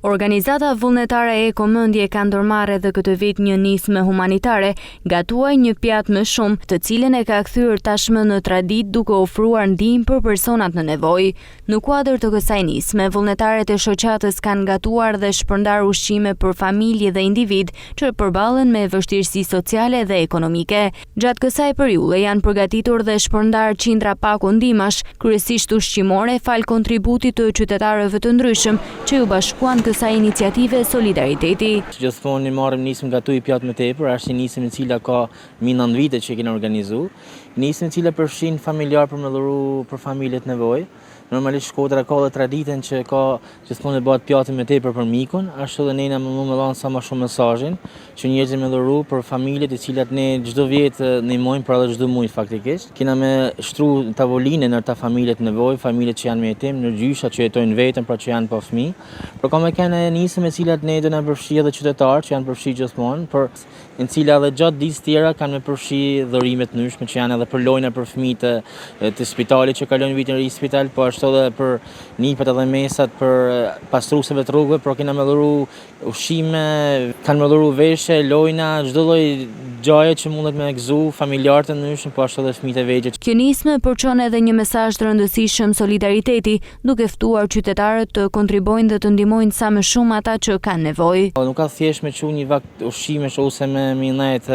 Organizata vullnetare e Komëndje ka ndërmarrë edhe këtë vit një nismë humanitare, gatuaj një pjatë më shumë, të cilën e ka kthyer tashmë në traditë duke ofruar ndihmë për personat në nevojë. Në kuadër të kësaj nisme, vullnetaret e shoqatës kanë gatuar dhe shpërndar ushqime për familje dhe individ që përballen me vështirësi sociale dhe ekonomike. Gjatë kësaj periudhe janë përgatitur dhe shpërndar qindra pako ndihmash, kryesisht ushqimore, fal kontributit të qytetarëve të ndryshëm që u bashkuan kësaj iniciative Solidariteti. Gjithmonë ne marrim nismë gatuj pjatë më tepër, është një nismë e cila ka mbi 9 vite që e kemi organizuar. Nismë e cila përfshin familjar për me dhuru për familjet nevojë. Normalisht Shkodra ka dhe traditën që ka gjithmonë e bëhet pjatë më tepër për mikun, ashtu edhe ne më dhënë sa më shumë mesazhin që njerëzit më dhuru për familjet të cilat ne çdo vit ndihmojmë për edhe çdo muaj faktikisht. Kena me shtru tavolinën në ta familjet nevojë, familjet që janë me jetim, në gjysha që jetojnë vetëm, pra që janë pa fëmijë. Por ka me kanë nisëm e cilat ne do na përfshi edhe qytetarë që janë përfshi gjithmonë, për në cila edhe gjatë ditës tjera kanë me përfshi dhurime të ndryshme që janë edhe për lojna për fëmijët të spitalit që kalojnë vitin ri spital, po ashtu edhe për nipet edhe mesat për pastruesve të rrugëve, por kena me dhuru ushqime, kanë me dhuru veshe, lojna, çdo lloj gjaje që mundet me gëzu familjarë të ndryshëm, po ashtu edhe fëmijët e vegjël. Kjo nismë përçon edhe një mesazh të rëndësishëm solidariteti, duke ftuar qytetarët të kontribojnë dhe të ndihmojnë sa më shumë ata që kanë nevojë. Nuk ka thjesht me çu një vakt ushqimesh ose me ndajt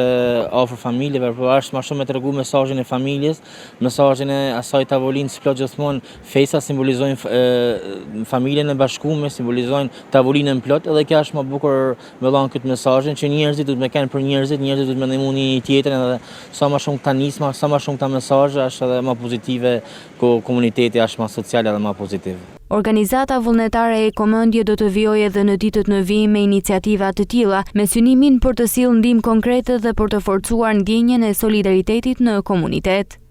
afër familjeve, por është më shumë me tregu mesazhin e familjes, mesazhin e asaj tavolinës plot gjithmonë. Fesa simbolizojnë familjen e bashkuar, simbolizojnë tavolinën plot, edhe kjo është më bukur me dhënë këtë mesazhin që njerëzit duhet me kanë për njerëzit duhet me ndihmu një tjetrin, edhe sa më shumë këta nisma, sa më shumë këta mesazhe është edhe më pozitive, ku komuniteti është më social edhe më pozitiv. Organizata vullnetare e Komëndje do të vijojë edhe në ditët në vijim me iniciativa të tilla, me synimin për të sjellë ndihmë konkrete dhe për të forcuar ndjenjen e solidaritetit në komunitet.